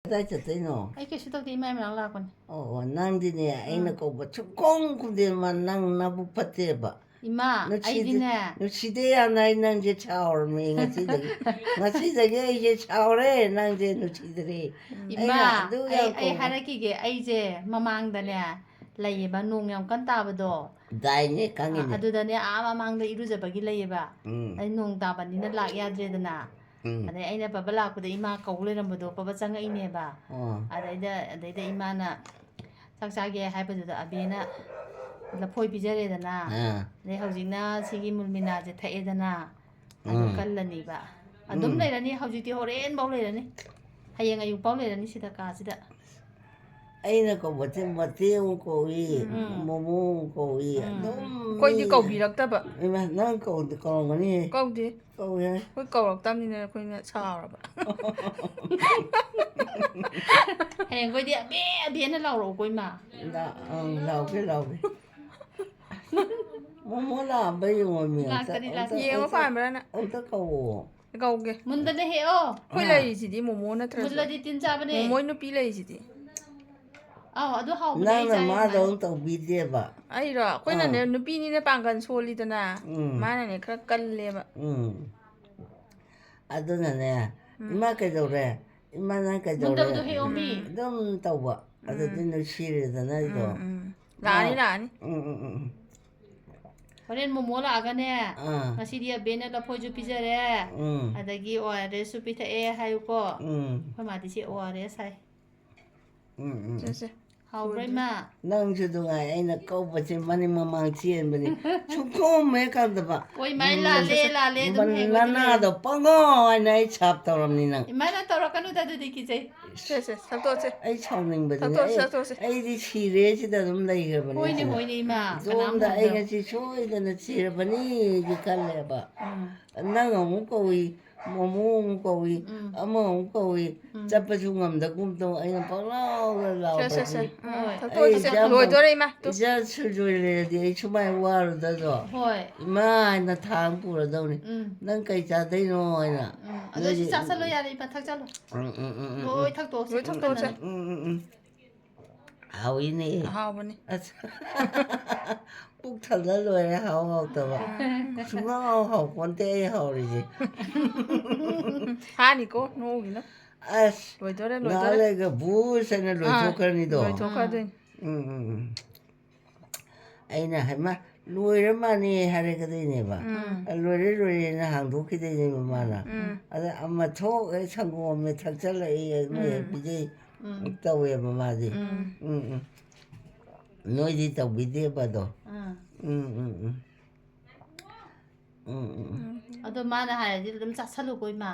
ꯀꯗꯥꯏ ꯆꯠꯇꯣꯏꯅꯣ? ꯑꯩ ꯀꯩꯁꯨ ꯇꯧꯗꯦ ꯏꯃꯥ ꯃꯅꯥꯛ ꯂꯥꯛꯄꯅꯤ. ꯑꯣ ꯅꯪꯗꯤꯅꯦ ꯑꯩꯅ ꯀꯧꯕ ꯁꯨꯡꯈꯨꯝ ꯈꯨꯝꯗꯦ ꯅꯪ ꯅꯕꯨꯛ ꯐꯠꯇꯦꯕ. 이마, 아이디네. 누치대 하나 있는지 차오르미 ngasiꯗꯒꯤ ꯑꯩꯁꯦ ꯁꯥꯎꯔꯦ ꯅꯪꯁꯦ 누치들이 이마, ꯑꯩ 하나기게 ꯑꯩꯁꯦ ꯃꯃꯥꯡꯗꯅꯦ ꯂꯩꯌꯦꯕ ꯅꯣꯡ ꯌꯥꯝ ꯀꯟ ꯇꯥꯕꯗꯣ. 다이네 강이네. ꯑꯗꯨꯗꯅꯦ ꯃꯃꯥꯡꯗ ꯏꯔꯨꯖꯕꯒꯤ ꯂꯩꯌꯦꯕ. ꯑꯩ ꯅꯣꯡ ꯇꯥꯕꯅꯤꯅ ꯂꯥꯛ ꯌꯥꯗ꯭ꯔꯦꯗꯅ. ꯑꯗꯩ ꯑꯩꯅ ꯄꯕ ꯂꯥꯛꯄꯗ ꯏꯃꯥ ꯀꯧ ꯂꯩꯔꯝꯕꯗꯣ ꯄꯕ ꯆꯪꯉꯛꯏꯅꯦꯕ. ꯑꯗꯩꯗ ꯏꯃꯥꯅ ꯆꯥꯛ ꯆꯥꯒꯦ ꯍꯥꯏꯕꯗꯨꯗ ꯑꯕꯦꯅ ꯂꯐꯣꯏ ꯄꯤꯖꯔꯦꯗꯅ. ꯑꯗꯩ ꯍꯧꯖꯤꯛꯅ ꯁꯤꯒꯤ ꯃꯨꯜꯃꯤꯅꯥꯁꯦ ꯊꯛꯑꯦꯗꯅ. ꯑꯗꯨ ꯀꯜꯂꯅꯤꯕ. ꯑꯗꯨꯝ ꯂꯩꯔꯅꯤ ꯍꯧꯖꯤꯛꯇꯤ ꯍꯣꯔꯦꯟꯐꯥꯎ ꯂꯩꯔꯅꯤ. ꯍꯌꯦꯡ ꯑꯌꯨꯛꯐꯥꯎ ꯂꯩꯔꯅꯤ ꯁꯤꯗ ꯀꯥꯁꯤꯗ. ꯑꯩꯅ ꯀꯧꯕꯁꯦ ꯃꯇꯦꯡ ꯀꯧꯏ ꯃꯣꯃꯣ ꯀꯧꯏ ꯑꯗꯨꯝ ꯑꯩꯈꯣꯏꯗꯤ ꯀꯧꯕꯤꯔꯛꯇꯕ. ꯅꯪ ꯀꯧꯔꯝꯒꯅꯤ. ꯀꯧꯗꯦ. ꯀꯧꯏ. ꯑꯩꯈꯣꯏ ꯀꯧꯔꯛꯇꯕꯅꯤꯅ ꯑꯩꯈꯣꯏꯅ ꯁꯥꯎꯔꯕ. ꯍꯌꯦꯡꯈꯣꯏꯗꯤ ꯑꯕꯦꯅ ꯂꯥꯎꯔꯛꯎꯀꯣ ꯏꯃꯥ. ꯂꯥꯎꯒꯦ. ꯃꯣꯃꯣ ꯂꯥꯛꯑꯝꯕ ꯌꯦꯡꯉꯣꯃꯤ. ꯂꯥꯛꯇꯔꯤ. ꯌꯦꯡꯉꯣ ꯄꯥꯝꯕ꯭ꯔꯥꯅ. ꯑꯝꯇ ꯀꯧꯋꯣ. ꯀꯧꯒꯦ. ꯃꯨꯟꯗꯅ ꯍꯦꯛꯑꯣ. ꯑꯩꯈꯣꯏ ꯂꯩꯔꯤꯁꯤꯗꯤ ꯃꯣꯃꯣ ꯅꯠꯇ꯭ꯔꯁꯨ. ꯃꯨꯜꯂꯗꯤ ꯇꯤꯟ ꯆꯥꯕꯅꯦ. ꯃꯣꯃꯣꯏ ꯅꯨꯄꯤ ꯂꯩꯔꯤꯁꯤꯗꯤ. ꯑꯧ ꯑꯗꯨ ꯍꯥꯎꯕꯅꯦ ꯑꯩ ꯅꯪꯅ ꯆꯥꯏ ꯃꯥꯗꯧ ꯇꯧꯕꯤꯗꯦꯕ. ꯑꯩꯔꯣ ꯑꯩꯈꯣꯏꯅꯅꯦ ꯅꯨꯄꯤꯅꯤꯅ ꯄꯥꯡꯒꯜ ꯁꯣꯜꯂꯤꯗꯅ ꯃꯥꯅꯅꯦ ꯈꯔ ꯀꯜꯂꯦꯕ. ꯑꯗꯨꯅꯅꯦ ꯏꯃꯥ ꯀꯩꯗꯧꯔꯦ? ꯏꯃꯥ ꯅꯪ ꯀꯩꯗꯧꯔꯦ? ꯃꯨꯟꯗꯕꯗꯣ ꯍꯦꯛꯑꯣꯃꯤ. ꯑꯗꯨꯝ ꯇꯧꯕ. ꯑꯗꯨꯗꯤ ꯅꯨꯡꯁꯤꯔꯦꯗꯅ ꯑꯩꯗꯣ. ꯂꯥꯛꯑꯅꯤ. ꯍꯣꯔꯦꯟ ꯃꯣꯃꯣ ꯂꯥꯛꯑꯒꯅꯦ. ꯉꯁꯤꯗꯤ ꯑꯕꯦꯅ ꯂꯐꯣꯏꯁꯨ ꯄꯤꯖꯔꯦ. ꯑꯗꯒꯤ ORSꯁꯨ ꯄꯤꯊꯛꯑꯦ ꯍꯥꯏꯌꯨꯀꯣ. ꯑꯩꯈꯣꯏ ꯃꯥꯗꯤ ꯁꯤ ORS ꯍꯥꯏ. ꯍꯥꯎꯕ꯭ꯔꯥ ꯏꯃꯥ? ꯅꯪꯁꯨ ꯅꯨꯡꯉꯥꯏ ꯑꯩꯅ ꯀꯧꯕꯁꯦ ꯃꯅꯤꯡ ꯃꯃꯥꯡ ꯆꯦꯟꯕꯅꯤ. ꯁꯨꯡꯈꯨꯝ ꯍꯦꯛ ꯈꯪꯗꯕ. ꯍꯣꯏ ꯏꯃꯥ ꯂꯥꯜꯂꯦ ꯑꯗꯨꯝ ꯍꯌꯦꯡꯈꯣꯏꯗꯤ ꯅꯅꯥꯗꯣ ꯄꯪꯉꯣ ꯍꯥꯏꯅ ꯑꯩ ꯁꯥꯞ ꯇꯧꯔꯝꯅꯤ ꯅꯪ. ꯏꯃꯥ ꯅꯪ ꯇꯧꯔꯛꯀꯅꯨꯗ ꯑꯗꯨꯗꯤ ꯀꯤꯖꯩ. ꯁꯛꯇꯣꯛꯁꯦ. ꯑꯩ ꯁꯥꯎꯅꯤꯡꯕꯗꯨꯅꯦ. ꯁꯛꯇꯣꯛꯁꯦ. ꯑꯩꯗꯤ ꯁꯤꯔꯦ ꯁꯤꯗ ꯑꯗꯨꯝ ꯂꯩꯈ꯭ꯔꯕꯅꯤ. ꯍꯣꯏꯅꯦ ꯏꯃꯥ. ꯏꯇꯣꯝꯗ ꯑꯩ ꯉꯁꯤ ꯁꯣꯏꯗꯅ ꯁꯤꯔꯕꯅꯤꯗꯤ ꯈꯜꯂꯦꯕ. ꯅꯪ ꯑꯃꯨꯛ ꯀꯧꯏ ꯃꯣꯃꯣ ꯑꯃꯨꯛ ꯀꯧꯏ ꯑꯃ ꯑꯃꯨꯛ ꯀꯧꯏ ꯆꯠꯄꯁꯨ ꯉꯝꯗꯒꯨꯝ ꯇꯧ ꯑꯩꯅ ꯄꯪꯂꯥꯎꯗ ꯂꯥꯎꯕꯗꯤ ꯂꯣꯏꯗꯣꯔꯦ ꯏꯃꯥ. ꯏꯆꯥ ꯁꯨꯔꯖꯣꯏ ꯂꯩꯔꯗꯤ ꯑꯩ ꯁꯨꯃꯥꯏꯅ ꯋꯥꯔꯨꯗꯗꯣ. ꯏꯃꯥ ꯍꯥꯏꯅ ꯊꯥꯡ ꯄꯨꯔꯗꯧꯅꯤ. ꯅꯪ ꯀꯩ ꯆꯥꯗꯣꯏꯅꯣ ꯍꯥꯏꯅ. ꯑꯗꯣ ꯁꯤ ꯆꯥꯁꯜꯂꯣ ꯌꯥꯔꯦ ꯏꯃꯥ ꯊꯛꯆꯜꯂꯣ. ꯂꯣꯏ ꯊꯛꯇꯣꯛꯑꯣ. ꯍꯥꯎꯏꯅꯦ. ꯍꯥꯎꯕꯅꯤ. ꯄꯨꯛ ꯊꯜꯂ ꯂꯣꯏꯔꯦ ꯍꯥꯎꯇꯕ. ꯁꯨꯡꯍꯥꯎ ꯍꯥꯎꯄꯣꯟꯇꯦ ꯑꯩ ꯍꯥꯎꯔꯤꯁꯦ. ꯍꯥꯅꯤꯀꯣ ꯅꯣꯡꯒꯤꯅꯣ. ꯑꯁ ꯂꯣꯏꯗꯣꯔꯦ. ꯉꯥꯏꯍꯥꯛ ꯂꯩꯔꯒ ꯚꯨꯁ ꯍꯥꯏꯅ ꯂꯣꯏꯊꯣꯛꯈ꯭ꯔꯅꯤꯗꯣ. ꯂꯣꯏꯊꯣꯛꯈ꯭ꯔꯗꯣꯏꯅꯤ. ꯑꯩꯅ ꯍꯩꯃꯥ ꯂꯣꯏꯔ ꯃꯥꯜꯂꯦ ꯍꯥꯏꯔꯛꯀꯗꯣꯏꯅꯦꯕ. ꯂꯣꯏꯔꯦꯅ ꯍꯥꯡꯗꯣꯛꯈꯤꯗꯣꯏꯅꯦꯕ ꯃꯥꯅ. ꯑꯗ ꯑꯃ ꯊꯣꯛ ꯁꯪꯒꯣꯝꯅ ꯊꯛꯆꯜꯂꯛꯏ ꯑꯃ ꯄꯤꯖꯩ ꯇꯧꯋꯦꯕ ꯃꯥꯗꯤ. ꯅꯣꯏꯗꯤ ꯇꯧꯕꯤꯗꯦꯕ ꯑꯗꯣ. ꯑꯗꯣ ꯃꯥꯅ ꯍꯥꯏꯔꯗꯤ ꯑꯗꯨꯝ ꯆꯥꯁꯜꯂꯨꯀꯣ ꯏꯃꯥ.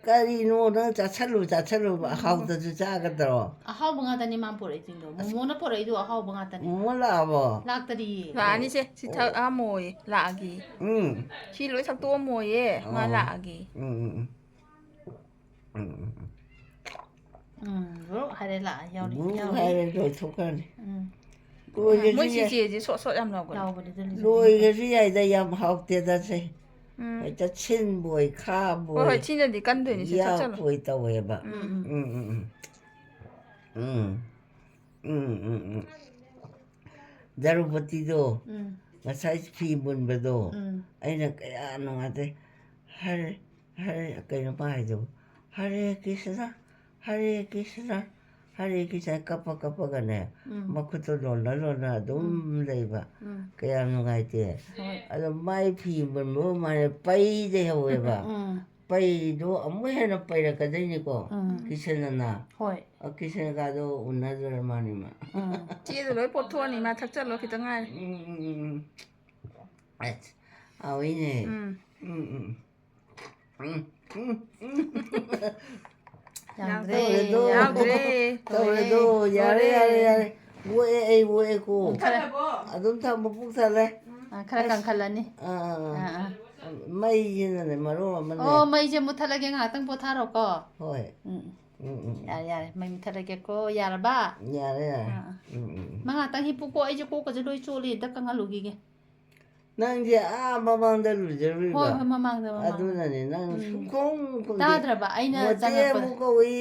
ꯀꯔꯤꯅꯣ ꯅꯪ ꯆꯥꯁꯜꯂꯨ ꯑꯍꯥꯎꯇꯁꯨ ꯆꯥꯒꯗ꯭ꯔꯣ? ꯑꯍꯥꯎꯕ ꯉꯥꯛꯇꯅꯤ ꯃꯥ ꯄꯨꯔꯛꯏꯁꯤꯡꯗꯣ. ꯃꯣꯃꯣꯅ ꯄꯨꯔꯛꯏꯗꯣ ꯑꯍꯥꯎꯕ ꯉꯥꯛꯇꯅꯤ. ꯃꯣꯃꯣ ꯂꯥꯛꯑꯕꯣ? ꯂꯥꯛꯇꯔꯤꯌꯦ. ꯂꯥꯛꯑꯅꯤꯁꯦ ꯁꯤ ꯊꯛꯑꯝꯃꯣꯌꯦ ꯂꯥꯛꯑꯒꯦ. ꯁꯤ ꯂꯣꯏ ꯊꯛꯇꯣꯛꯑꯝꯃꯣꯌꯦ ꯃꯥ ꯂꯥꯛꯑꯒꯦ. ꯍꯥꯏꯔꯦ ꯂꯥꯛꯑ ꯌꯥꯎꯔꯤ. ꯍꯥꯏꯔꯦ ꯂꯣꯏꯊꯣꯛꯈ꯭ꯔꯅꯤ. ꯃꯣꯏ ꯆꯤꯆꯦꯁꯦ ꯁꯣꯠ ꯌꯥꯝ ꯂꯥꯎꯒꯅꯤ. ꯂꯣꯏꯒꯁꯨ ꯌꯥꯏꯗ ꯌꯥꯝ ꯍꯥꯎꯇꯦꯗ ꯁꯦ. ꯍꯦꯛꯇ ꯁꯤꯟꯕꯣꯏ ꯈꯥꯕꯣꯏ. ꯍꯣꯏ ꯁꯤꯅꯗꯤ ꯀꯟꯗꯣꯏꯅꯤ ꯁꯤ ꯊꯛꯆꯜꯂꯣ. ꯌꯥꯛꯄꯣꯏ ꯇꯧꯋꯦꯕ. ꯗꯔꯨꯄꯇꯤꯗꯣ ꯉꯁꯥꯏ ꯐꯤ ꯃꯨꯟꯕꯗꯣ ꯑꯩꯅ ꯀꯌꯥ ꯅꯨꯡꯉꯥꯏꯇꯦ. ꯀꯩꯅꯣ ꯍꯥꯏꯗꯣ ꯍꯔꯦ ꯀ꯭ꯔꯤꯁꯅ ꯀꯞꯄꯒꯅꯦ ꯃꯈꯨꯠꯇꯣ ꯂꯣꯟꯅ ꯑꯗꯨꯝ ꯂꯩꯕ. ꯀꯌꯥ ꯅꯨꯡꯉꯥꯏꯇꯦ. ꯑꯗꯣ ꯃꯥꯏ ꯐꯤ ꯃꯨꯟꯕ ꯃꯥꯅ ꯄꯩꯗꯩ ꯍꯧꯋꯦꯕ. ꯄꯩꯗꯣ ꯑꯃꯨꯛ ꯍꯦꯟꯅ ꯄꯩꯔꯛꯀꯗꯣꯏꯅꯤꯀꯣ ꯀꯤꯁꯟꯅꯅ. ꯀꯤꯁꯟꯅꯒꯗꯣ ꯎꯅꯗ꯭ꯔ ꯃꯥꯅꯤ ꯃꯥ. ꯆꯦꯗꯣ ꯂꯣꯏ ꯄꯣꯠꯊꯣꯛꯑꯅꯤ ꯃꯥ ꯊꯛꯆꯜꯂꯣ ꯈꯤꯇꯪ ꯉꯥꯏꯔꯦ. ꯍꯥꯎꯏꯅꯦ. ꯇꯧꯔꯦꯗꯣ ꯌꯥꯔꯦ. ꯑꯣꯛꯑꯦ ꯑꯩ ꯑꯣꯛꯑꯦꯀꯣ. ꯑꯗꯨꯝ ꯊꯝꯃꯨ ꯄꯨꯛ ꯊꯜꯂꯦ. ꯈꯔ ꯀꯪꯈꯠꯂꯅꯤ. ꯃꯩꯁꯤꯅꯅꯦ ꯃꯔꯣꯟ ꯑꯃꯅꯦ. ꯃꯩꯁꯦ ꯃꯨꯠꯊꯠꯂꯒꯦ ꯉꯥꯏꯍꯥꯛꯇꯪ ꯄꯣꯊꯥꯔꯣꯀꯣ. ꯍꯣꯏ. ꯌꯥꯔꯦ ꯃꯩ ꯃꯨꯠꯊꯠꯂꯒꯦꯀꯣ ꯌꯥꯔꯕ? ꯌꯥꯔꯦ. ꯃꯥ ꯉꯥꯛꯇꯪ ꯍꯤꯞꯄꯨꯀꯣ ꯑꯩꯁꯦ ꯀꯣꯛꯀꯁꯦ ꯂꯣꯏ ꯆꯣꯠꯂꯤ ꯑꯝꯇ ꯀꯪꯍꯜꯂꯨꯈꯤꯒꯦ. ꯅꯪꯁꯦ ꯃꯃꯥꯡꯗ ꯍꯣꯏ ꯂꯨꯖꯔꯨꯏꯕ ꯍꯣꯏ ꯃꯃꯥꯡꯗ ꯑꯗꯨꯅꯅꯦ ꯅꯪ ꯁꯨꯡꯈꯣꯡ ꯈꯨꯝꯗꯦ ꯇꯥꯗ꯭ꯔꯕ ꯑꯩꯅ ꯃꯣꯇꯦ ꯆꯪꯉꯛꯄꯗ ꯑꯃꯨꯛ ꯀꯧꯏ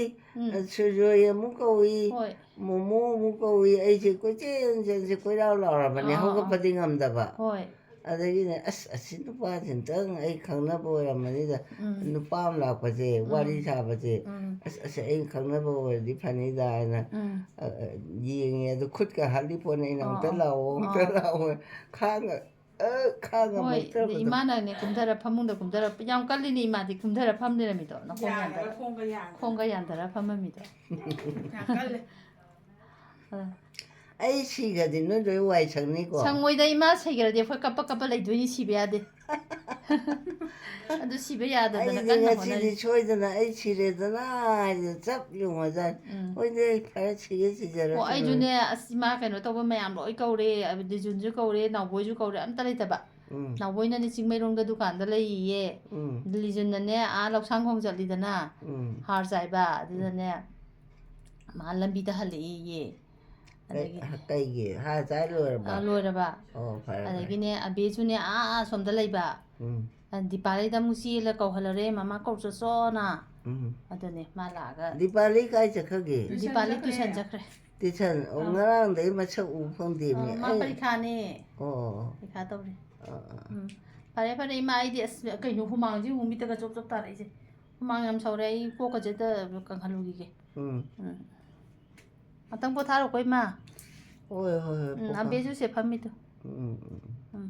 ꯁꯨꯖꯣꯏ ꯑꯃꯨꯛ ꯀꯧꯏ ꯍꯣꯏ ꯃꯣꯃꯣ ꯑꯃꯨꯛ ꯀꯧꯏ ꯑꯩꯁꯦ ꯀꯣꯏꯆꯦꯟ ꯆꯦꯟꯁꯦ ꯀꯣꯏꯔꯥꯎ ꯂꯥꯎꯔꯕꯅꯦ ꯍꯧꯒꯠꯄꯗꯤ ꯉꯝꯗꯕ ꯍꯣꯏ ꯑꯗꯒꯤꯅꯦ ꯑꯁꯤ ꯅꯨꯄꯥꯁꯤꯇꯪ ꯑꯩ ꯈꯪꯅꯕ ꯑꯣꯏꯔꯝꯃꯅꯤꯗ ꯅꯨꯄꯥ ꯑꯃ ꯂꯥꯛꯄꯁꯦ ꯋꯥꯔꯤ ꯁꯥꯕꯁꯦ ꯑꯁ ꯑꯩꯅ ꯈꯪꯅꯕ ꯑꯣꯏꯔꯗꯤ ꯐꯅꯤꯗ ꯍꯥꯏꯅ ꯌꯦꯡꯉꯦ ꯑꯗꯨ ꯈꯨꯠꯀ ꯍꯥꯜꯂꯤ ꯄꯣꯠꯅꯤ ꯑꯩꯅ ꯑꯃꯨꯛꯇ ꯂꯥꯛꯑꯣ ꯑꯃꯨꯛꯇ ꯂꯥꯛꯑꯣ ꯈꯥꯡꯉ ꯍꯣꯏ ꯃꯛꯇꯕꯗꯣ ꯏꯃꯥꯅꯅꯦ ꯀꯨꯝꯊꯔ ꯐꯃꯨꯡꯗ ꯀꯨꯝꯊꯔ ꯌꯥꯝ ꯀꯜꯂꯤꯅꯤ ꯏꯃꯥꯗꯤ ꯀꯨꯝꯊꯔ ꯐꯝ ꯂꯩꯔꯝꯃꯤꯗꯣ ꯅꯈꯣꯡ ꯌꯥꯟꯊꯔ ꯈꯣꯡꯒ ꯌꯥꯟꯊꯔ ꯐꯝꯃꯝꯃꯤꯗꯣ ꯌꯥꯝ ꯀꯜꯂꯦ ꯑꯩ ꯁꯤꯒꯗꯤ ꯅꯣꯏ ꯂꯣꯏ ꯋꯥꯏ ꯁꯪꯅꯤꯀꯣ ꯁꯪꯉꯣꯏꯗ ꯏꯃꯥ ꯁꯩꯈ꯭ꯔꯗꯤ ꯑꯩꯈꯣꯏ ꯀꯞꯄ ꯀꯞꯄ ꯂꯩꯗꯣꯏꯅꯤ ꯁꯤꯕ ꯌꯥꯗꯦ ꯑꯗꯨ ꯁꯤꯕ ꯌꯥꯗꯗꯅ ꯑꯩꯗꯤ ꯀꯟꯅ ꯉꯁꯤꯗꯤ ꯍꯣꯠꯅꯔꯤ ꯁꯣꯏꯗꯅ ꯑꯩ ꯁꯤꯔꯦꯗꯅ ꯍꯥꯏꯗ ꯆꯞ ꯌꯨꯡꯉꯖꯥꯠ ꯍꯣꯏꯗꯤ ꯑꯩ ꯐꯔꯦ ꯁꯤꯒꯦ ꯑꯣ ꯁꯤꯖꯔꯁꯅꯨ ꯑꯩꯁꯨꯅꯦ ꯑꯁ ꯏꯃꯥ ꯀꯩꯅꯣ ꯇꯧꯕ ꯃꯌꯥꯝ ꯂꯣꯏ ꯀꯧꯔꯦ ꯗꯤꯖꯨꯟꯁꯨ ꯀꯧꯔꯦ ꯅꯥꯎꯕꯣꯏꯁꯨ ꯀꯧꯔꯦ ꯑꯝꯇ ꯂꯩꯇꯕ ꯅꯥꯎꯕꯣꯏꯅꯅꯦ ꯆꯤꯡꯃꯩꯔꯣꯡꯗ ꯗꯨꯀꯥꯟꯗ ꯂꯩꯌꯦ ꯂꯤꯖꯨꯟꯅꯅꯦ ꯂꯧꯁꯥꯡꯈꯣꯡ ꯆꯠꯂꯤꯗꯅ ꯍꯥꯔ ꯆꯥꯏꯕ ꯑꯗꯨꯗꯅꯦ ꯃꯥ ꯂꯝꯕꯤꯗ ꯍꯜꯂꯛꯑꯦꯌꯦ ꯑꯗꯒꯤ ꯀꯩꯒꯤ ꯍꯥꯔ ꯆꯥꯏ ꯂꯣꯏꯔꯕ ꯂꯣꯏꯔꯕ ꯑꯣ ꯐꯔꯦ ꯐꯔꯦ ꯑꯗꯒꯤꯅꯦ ꯑꯕꯦꯁꯨꯅꯦ ꯁꯣꯝꯗ ꯂꯩꯕ ꯗꯤꯄꯥꯂꯤꯗ ꯑꯃꯨꯛ ꯆꯦꯜꯂ ꯀꯧꯍꯜꯂꯔꯦ ꯃꯃꯥ ꯀꯧ ꯆꯠꯆꯣꯅ ꯑꯗꯨꯅꯦ ꯃꯥ ꯂꯥꯛꯑꯒ ꯗꯤꯄꯥꯂꯤ ꯀꯥꯏ ꯆꯠꯈ꯭ꯔꯒꯦ ꯗꯤꯄꯥꯂꯤ ꯇꯨꯏꯁꯟ ꯆꯠꯈ꯭ꯔꯦ ꯇꯨꯏꯁꯟ ꯉꯔꯥꯡꯗꯩ ꯃꯁꯛ ꯎ ꯐꯪꯗꯦꯃꯤ ꯃꯥ ꯄꯔꯤꯈꯥꯅꯦ ꯑꯣ ꯄꯔꯤꯈꯥ ꯇꯧꯔꯤ ꯐꯔꯦ ꯐꯔꯦ ꯏꯃꯥ ꯑꯩꯗꯤ ꯑꯁ ꯀꯩꯅꯣ ꯍꯨꯃꯥꯡꯁꯤ ꯑꯃꯨꯛ ꯃꯤꯠꯇꯒ ꯆꯣꯞ ꯆꯣꯞ ꯇꯥꯔꯛꯏꯁꯦ ꯍꯨꯃꯥꯡ ꯌꯥꯝ ꯁꯧꯔꯦ ꯑꯩ ꯀꯣꯛꯀꯁꯦ ꯀꯪꯍꯜꯂꯨꯈꯤꯒꯦ ꯉꯥꯛꯇꯪ ꯄꯣꯊꯥꯔꯣꯀꯣ ꯏꯃꯥ ꯍꯣꯏ ꯍꯣꯏ ꯍꯣꯏ ꯑꯕꯦꯁꯨ ꯁꯦ ꯐꯝꯃꯤꯗꯣ ꯎꯝ ꯎꯝ